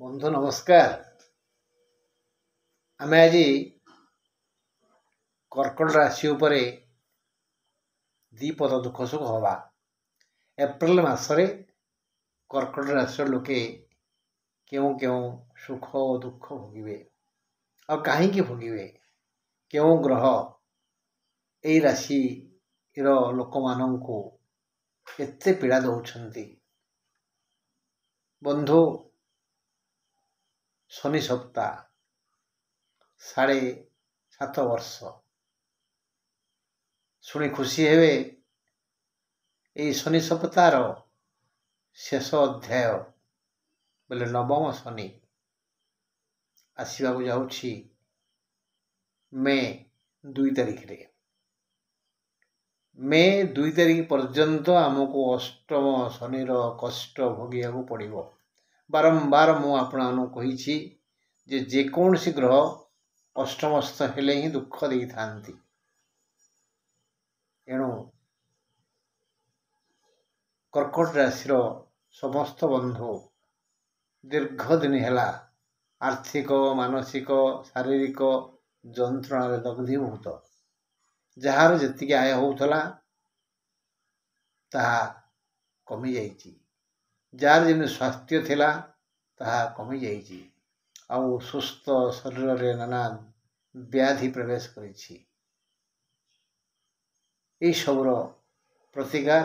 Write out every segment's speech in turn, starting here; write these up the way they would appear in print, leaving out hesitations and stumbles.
बंधु नमस्कार। आमे आज कर्कट राशि उपरे दीपद दुख सुख हवा। एप्रिल मासरे कर्कट राशि लोके क्यों क्यों सुख और दुख भोगिबे और कहीं भोगिबे, क्यों ग्रह यही राशि लोक मानू एते पीड़ा दौरान। बंधु शनि सप्ताह 7.5 वर्ष शुणी खुशी हेबे। यही शनि सप्ताह शेष अध्याय बोले नवम शनि आसवाक जाऊँगी मे 2 तारिख रे। मे 2 तारिख पर्यंत आमको अष्टम शनिर कष्ट भोगिया पड़ो। बारंबार मुझे जेकोसी ग्रह अष्टमस्थ हेले ही दुख दे था। एणु कर्कट राशि समस्त बंधु दीर्घ दिन है आर्थिक मानसिक शारीरिक जंत्रण दग्धीभूत। जार जी आय होता कमी जाइए, जार जमी स्वास्थ्य थिला ताहा कमी जाइए, आउ सुस्थ शरीर रे नाना व्याधि प्रवेश करिछि। यही सबुर प्रतिकार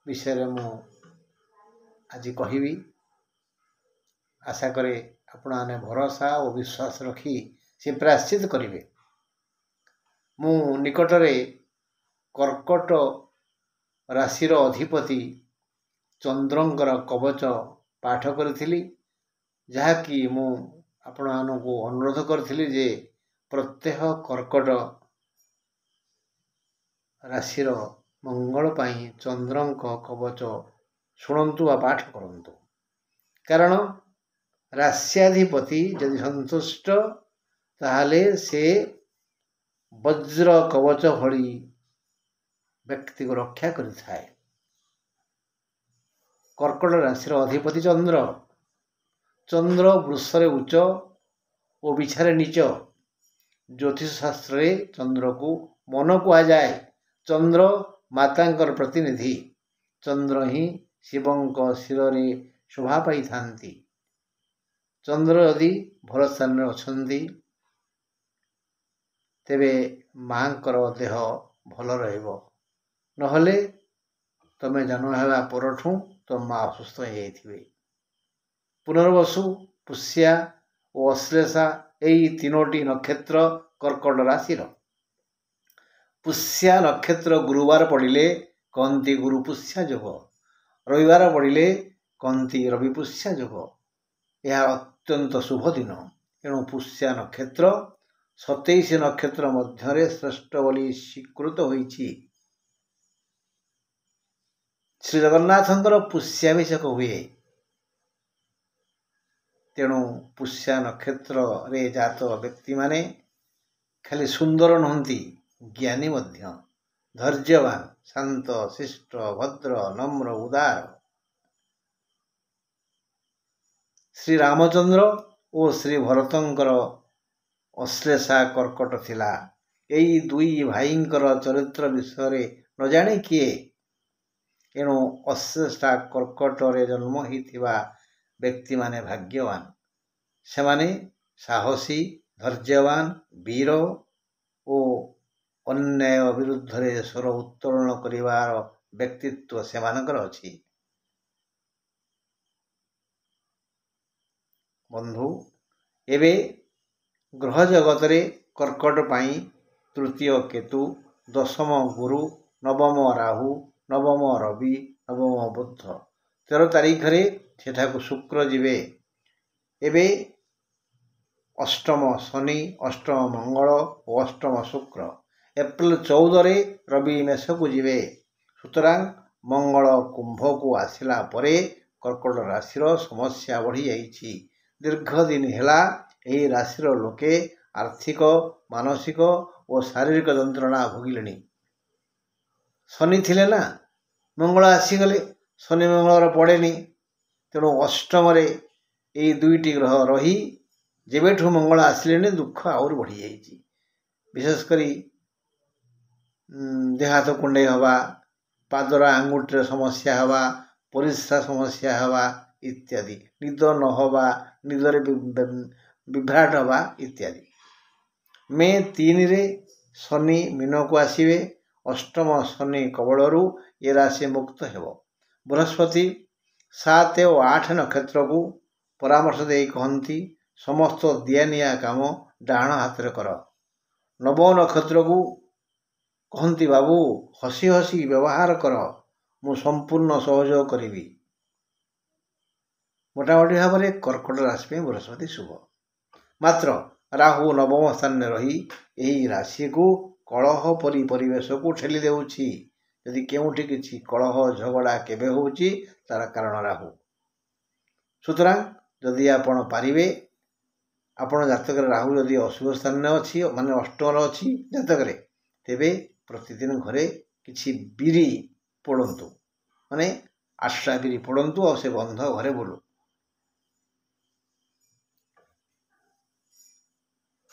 विषय मु आज कहिबी। आशा करे आपण माने भरोसा और विश्वास रखी से प्रायश्चित करिवे। मु निकटरे कर्कट राशिर अधिपति चंद्रंकर कवच पाठ करी, जहाँकि मु आपण मानू अनुरोध करी जे प्रत्येक कर्कट राशिर मंगल पाई चंद्रंक कवच शुणु व पाठ करंतु। कारण राश्याधिपति यदि संतुष्ट ताहले से वज्र कवच भली व्यक्ति को रक्षा करिथाए। कर्कट राशि अधिपति चंद्र, चंद्र वृषरे उच्च और बिछारे नीच। ज्योतिष शास्त्र चंद्र को मन कह जाए। चंद्र मातांकर प्रतिनिधि, चंद्र ही शिवंक शिर शोभा पाई थांती। चंद्र यदि भल स्थान अच्छी तेबे मांकर देह भल रहिबो, नहले तमे जन्म हेबा परठू तो माँ असुस्थ हो जाइथिबे। पुनर्वसु, पुष्या और अश्लेषा यही तीनोटी नक्षत्र कर्कट राशिर। पुष्या नक्षत्र गुरुवार पड़िले कहती गुरु पुष्या जोग, रविवार पड़िले कहती रवि पुष्या जोग। यह अत्यंत शुभ दिन। एणु पुष्या नक्षत्र 27 नक्षत्र मध्य श्रेष्ठ बोली स्वीकृत होइछि। श्री जगन्नाथंकर पुष्याभिषेक हुए। तेणु पुष्या नक्षत्र रे जात व्यक्ति माने खाली सुंदर नहंती, ज्ञानी मध्य, धैर्यवान, शांत, शिष्ट, भद्र, नम्र, उदार। श्री रामचंद्र और श्री भरतंकर अश्लेषा कर्कट थिला। यही दुई भाईंकर चरित्र विषय न जाने किए। एणु अश्लेषा कर्कट रे जन्म होइथिबा व्यक्ति माने भाग्यवान। से माने साहसी, धैर्यवान, वीर और अन्याय विरुद्ध रे स्वर उत्तोलन करिवार व्यक्तित्व सेमानकर अछि। बंधु एबे ग्रह जगत रे कर्कट पाई तृतीय केतु, दशम गुरु, नवम राहु, नवम रवि, नवम बुध। 13 तारीख रे सेठाकु शुक्र जीवे। एबे अष्टम शनि, अष्टम मंगल और अष्टम शुक्र। एप्रिल 14 रे रवि मेष को जीवे। सुतरां मंगल कुंभ को आसिला परे कर्कट राशिर समस्या बढ़ी जाइछि। दीर्घ दिन हेला यही राशिर लोके आर्थिक, मानसिक और शारीरिक जंत्रणा भोगिले। शनि थिले ना, मंगल आसीगले, शनि मंगल पड़ेनी। तेणु अष्टम এই ଦୁଇଟି ଗ୍ରହ ରହି ଯେବେଠୁ ମଙ୍ଗଳ ଆସିଲେଣି ଦୁଃଖ ଆହୁରି ବଢ଼ିଯାଇଛି। ବିଶେଷ କରି ଦେହ ହାତ କୁଣ୍ଡେଇ ହେବା, ପାଦର ଆଙ୍ଗୁଠିରେ ସମସ୍ୟା ହେବା, ପରିସ୍ରା ସମସ୍ୟା ହେବା ଇତ୍ୟାଦି, ନିଦ ନ ହେବା, ନିଦରେ ବିଭ୍ରାଟ ହେବା ଇତ୍ୟାଦି। ମେ 3ରେ ଶନି ମୀନକୁ ଆସିବେ। ଅଷ୍ଟମ ଶନି କବଳରୁ ଏ ରାଶି ମୁକ୍ତ ହେବ। ବୃହସ୍ପତି 7 ଓ 8 ନକ୍ଷତ୍ରକୁ ପରାମର୍ଶ ଦେଇ କହନ୍ତି, ସମସ୍ତ ଦିଆନିଆ କାମ ଡାହାଣ ହାତରେ କର। 9 ନକ୍ଷତ୍ରକୁ କହନ୍ତି, ବାବୁ ହସି ହସି ବ୍ୟବହାର କର, ମୁଁ ସମ୍ପୂର୍ଣ୍ଣ ସହଯୋଗ କରିବି। ମୋଟାମୋଟି ଭାବରେ କର୍କଟ ରାଶି ପାଇଁ ବୃହସ୍ପତି ଶୁଭ। ମାତ୍ର ରାହୁ 9ମ ସ୍ଥାନରେ ରହି ଏହି ରାଶିକୁ କଳହ ପରି ପରିବେଶକୁ ଠେଲି ଦେଉଛି। ଯଦି କେଉଁଠି କିଛି କଳହ ଝଗଡ଼ା କେବେ ହେଉଛି ତାର କାରଣ ରାହୁ। ସୁତରାଂ ଯଦି ଆପଣ ପାରିବେ, ଆପଣ ଜାତକରେ ରାହୁ ଯଦି ଅଶୁଭ ସ୍ଥାନରେ ଅଛି, ମାନେ ଅଷ୍ଟମରେ ଅଛି ଜାତକରେ, ତେବେ ପ୍ରତିଦିନ ଘରେ କିଛି ବିରି ପୋଡ଼ନ୍ତୁ, ମାନେ 8ଟା ବିରି ପୋଡ଼ନ୍ତୁ ଆଉ ସେ ବନ୍ଧ ଘରେ ବୋଲୁ।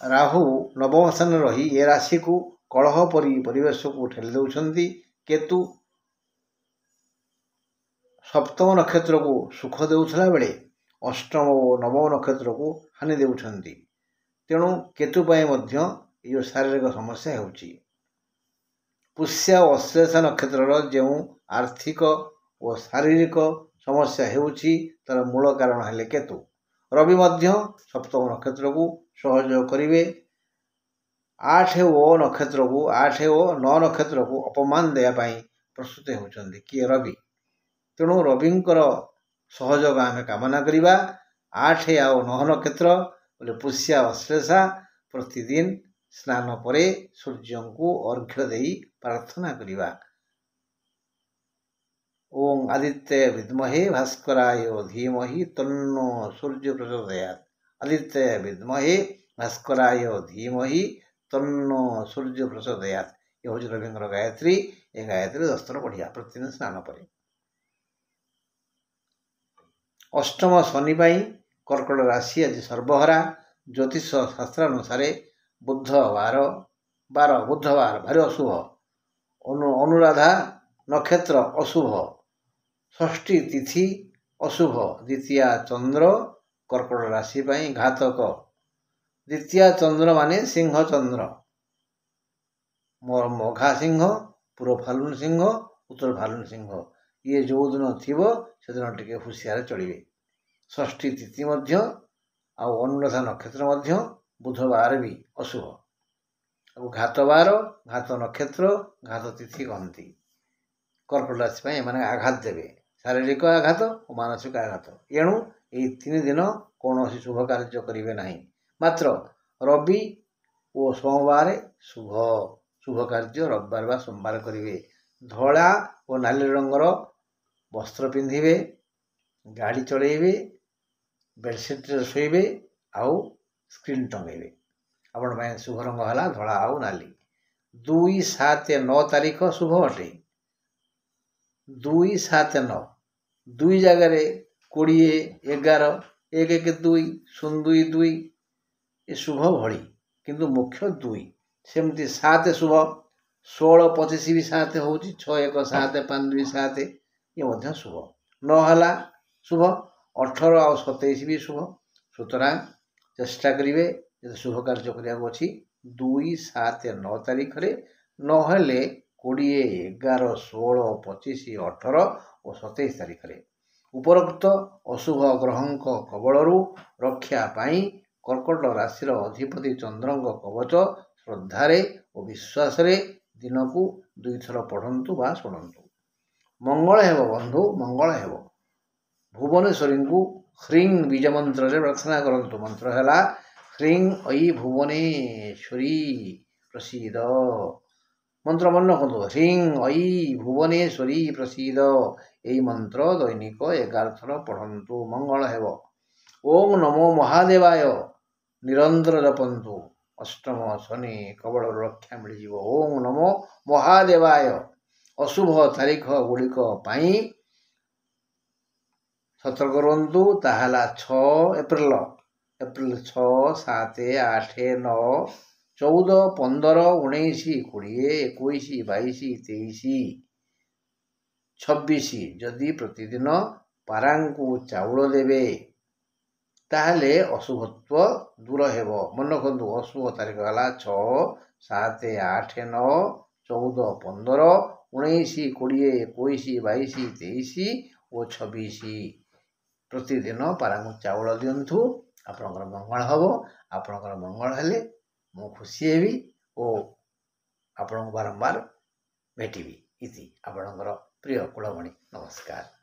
ରାହୁ 9ମ ସ୍ଥାନରେ ରହି ଏ ରାଶିକୁ କଳହ ପରି ପରିବେଶକୁ ଠେଲି ଦେଉଛନ୍ତି। କେତୁ 7ମ ନକ୍ଷତ୍ରକୁ ସୁଖ ଦେଉଥିଲା ବେଳେ 8ମ ଓ 9ମ ନକ୍ଷତ୍ରକୁ ହାନି ଦେଉଛନ୍ତି। ତେଣୁ କେତୁ ପାଇଁ ମଧ୍ୟ ଏହି ଶାରୀରିକ ସମସ୍ୟା ହେଉଛି। ପୁଷ୍ୟା ଓ ଅଶ୍ଳେଷା ନକ୍ଷତ୍ରର ଯେଉଁ ଆର୍ଥିକ ଓ ଶାରୀରିକ ସମସ୍ୟା ହେଉଛି ତାର ମୂଳ କାରଣ ହେଲେ କେତୁ। ରବି ମଧ୍ୟ 7ମ ନକ୍ଷତ୍ରକୁ ସହଯୋଗ କରିବେ। 8 ଓ 9 ନକ୍ଷତ୍ରକୁ ଅପମାନ ଦେବା ପାଇଁ ପ୍ରସ୍ତୁତ ହେଉଛନ୍ତି କିଏ? ରବି। ତେଣୁ ରବିଙ୍କର ସହଯୋଗ ଆମେ କାମନା କରିବା। 8 ଆଉ 9 ନକ୍ଷତ୍ର ବୋଲେ ପୁଷ୍ୟା ଅଶ୍ଳେଷା ପ୍ରତିଦିନ ସ୍ନାନ ପରେ ସୂର୍ଯ୍ୟଙ୍କୁ ଅର୍ଘ୍ୟ ଦେଇ ପ୍ରାର୍ଥନା କରିବା। ଓಂ ଆଦିତ୍ୟ ବିଦ୍ମହେ ଭାସ୍କରାୟ ଧୀମହି ତନ୍ନୋ ସୂର୍ଯ୍ୟ ପ୍ରଚୋଦୟାତ୍। ଆଦିତ୍ୟ ବିଦ୍ମହେ ଭାସ୍କରାୟ ଧୀମହି ତନ୍ନୋ ସୂର୍ଯ୍ୟ ପ୍ରଚୋଦୟାତ୍। ଏ ହେଉଛି ରବିଙ୍କର ଗାୟତ୍ରୀ। ଏ ଗାୟତ୍ରୀ 10 ଥର ପଢ଼ିବା ପ୍ରତିଦିନ ସ୍ନାନ ପରେ। ଅଷ୍ଟମ ଶନି ପାଇଁ କର୍କଟ ରାଶି ଆଜି ସର୍ବହରା। ଜ୍ୟୋତିଷ ଶାସ୍ତ୍ରାନୁସାରେ ବୁଧବାର ଭାରି ଅଶୁଭ। ଅନୁରାଧା ନକ୍ଷତ୍ର ଅଶୁଭ। ଷଷ୍ଠୀ ତିଥି ଅଶୁଭ। ଦ୍ୱିତୀୟା ଚନ୍ଦ୍ର କର୍କଟ ରାଶି ପାଇଁ ଘାତକ। ଦ୍ୱିତୀୟା ଚନ୍ଦ୍ର ମାନେ ସିଂହ ଚନ୍ଦ୍ର, ମଘା ସିଂହ, ପୂର୍ବ ଫାଲୁନ ସିଂହ, ଉତ୍ତର ଫାଲୁନ ସିଂହ। ଇଏ ଯେଉଁଦିନ ଥିବ ସେଦିନ ଟିକେ ହୁସିଆରେ ଚଳିବେ। ଷଷ୍ଠୀ ତିଥି ମଧ୍ୟ ଆଉ ଅନୁରାଧା ନକ୍ଷତ୍ର ମଧ୍ୟ ବୁଧବାର ବି ଅଶୁଭ। ଆଉ ଘାତ ବାର, ଘାତ ନକ୍ଷତ୍ର, ଘାତ ତିଥି କହନ୍ତି। କର୍କଟ ରାଶି ପାଇଁ ଏମାନେ ଆଘାତ ଦେବେ, ଶାରୀରିକ ଆଘାତ ଓ ମାନସିକ ଆଘାତ। ଏଣୁ ଏହି 3 ଦିନ କୌଣସି ଶୁଭ କାର୍ଯ୍ୟ କରିବେ ନାହିଁ। ମାତ୍ର ରବି ଓ ସୋମବାର ଶୁଭ କାର୍ଯ୍ୟ ରବିବାର ବା ସୋମବାର କରିବେ। ଧଳା ଓ ନାଲି ରଙ୍ଗର ବସ୍ତ୍ର ପିନ୍ଧିବେ, ଗାଡ଼ି ଚଳାଇବେ, ବେଡ଼ସିଟ୍ରେ ଶୋଇବେ ଆଉ ସ୍କ୍ରିନ୍ ଟଙ୍ଗେଇବେ। ଆପଣ ପାଇଁ ଶୁଭ ରଙ୍ଗ ହେଲା ଧଳା ଆଉ ନାଲି। 2, 7, 9 ତାରିଖ ଶୁଭ ଅଟେ। 2, 7, 9 ଦୁଇ ଜାଗାରେ 20, 11, 1, 1, 2, 0, 2, 2 ଏ ଶୁଭ ଭଳି, କିନ୍ତୁ ମୁଖ୍ୟ 2। ସେମିତି 7 ଶୁଭ, 16, 25 ବି 7 ହେଉଛି, 6, 1, 7, 5, 2, 7 ଏ ମଧ୍ୟ ଶୁଭ। 9 ହେଲା ଶୁଭ, 18 ଆଉ 27 ବି ଶୁଭ। ସୁତରାଂ ଚେଷ୍ଟା କରିବେ ଯଦି ଶୁଭ କାର୍ଯ୍ୟ କରିବାକୁ ଅଛି 2, 7, 9 ତାରିଖରେ, ନହେଲେ 20, 11, 16, 25, 18 ଓ 27 ତାରିଖରେ। ଉପରୋକ୍ତ ଅଶୁଭ ଗ୍ରହଙ୍କ କବଳରୁ ରକ୍ଷା ପାଇଁ କର୍କଟ ରାଶିର ଅଧିପତି ଚନ୍ଦ୍ରଙ୍କ କବଚ ଶ୍ରଦ୍ଧାରେ ଓ ବିଶ୍ୱାସରେ ଦିନକୁ 2 ଥର ପଢ଼ନ୍ତୁ ବା ଶୁଣନ୍ତୁ। ମଙ୍ଗଳ ହେବ ବନ୍ଧୁ, ମଙ୍ଗଳ ହେବ। ଭୁବନେଶ୍ୱରୀଙ୍କୁ ହ୍ରିଂ ବୀଜ ମନ୍ତ୍ରରେ ପ୍ରାର୍ଥନା କରନ୍ତୁ। ମନ୍ତ୍ର ହେଲା ହ୍ରିଂ ଐ ଭୁବନେଶ୍ୱରୀ ପ୍ରସିଦ। ମନ୍ତ୍ର ମନେ ରଖନ୍ତୁ, ହ୍ରିଂ ଐ ଭୁବନେଶ୍ୱରୀ ପ୍ରସିଦ। ଏହି ମନ୍ତ୍ର ଦୈନିକ 11 ଥର ପଢ଼ନ୍ତୁ, ମଙ୍ଗଳ ହେବ। ଓಂ ନମୋ ମହାଦେବାୟ ନିରନ୍ତର ଜପନ୍ତୁ, ଅଷ୍ଟମ ଶନି କବଳରୁ ରକ୍ଷା ମିଳିଯିବ। ଓಂ ନମୋ ମହାଦେବାୟ। ଅଶୁଭ ତାରିଖ ଗୁଡ଼ିକ ପାଇଁ ସତର୍କ ରୁହନ୍ତୁ। ତାହା ହେଲା 6 ଏପ୍ରିଲ 6, 7, 8, 9, 14, 15, 19, 20, 21, 22, 23, 26 ଯଦି ପ୍ରତିଦିନ ପାରାଙ୍କୁ ଚାଉଳ ଦେବେ ତାହେଲେ ଅଶୁଭତ୍ୱ ଦୂର ହେବ। ମନେ ରଖନ୍ତୁ, ଅଶୁଭ ତାରିଖ ହେଲା 6, 7, 8, 9, 14, 15, 19, 20, 21, 22, 23 ଓ 26। ପ୍ରତିଦିନ ପାରାଙ୍କୁ ଚାଉଳ ଦିଅନ୍ତୁ, ଆପଣଙ୍କର ମଙ୍ଗଳ ହେବ। ଆପଣଙ୍କର ମଙ୍ଗଳ ହେଲେ ମୁଁ ଖୁସି ହେବି ଓ ଆପଣଙ୍କୁ ବାରମ୍ବାର ଭେଟିବି। ଇତି ଆପଣଙ୍କର ପ୍ରିୟ କୁଳମଣି। ନମସ୍କାର।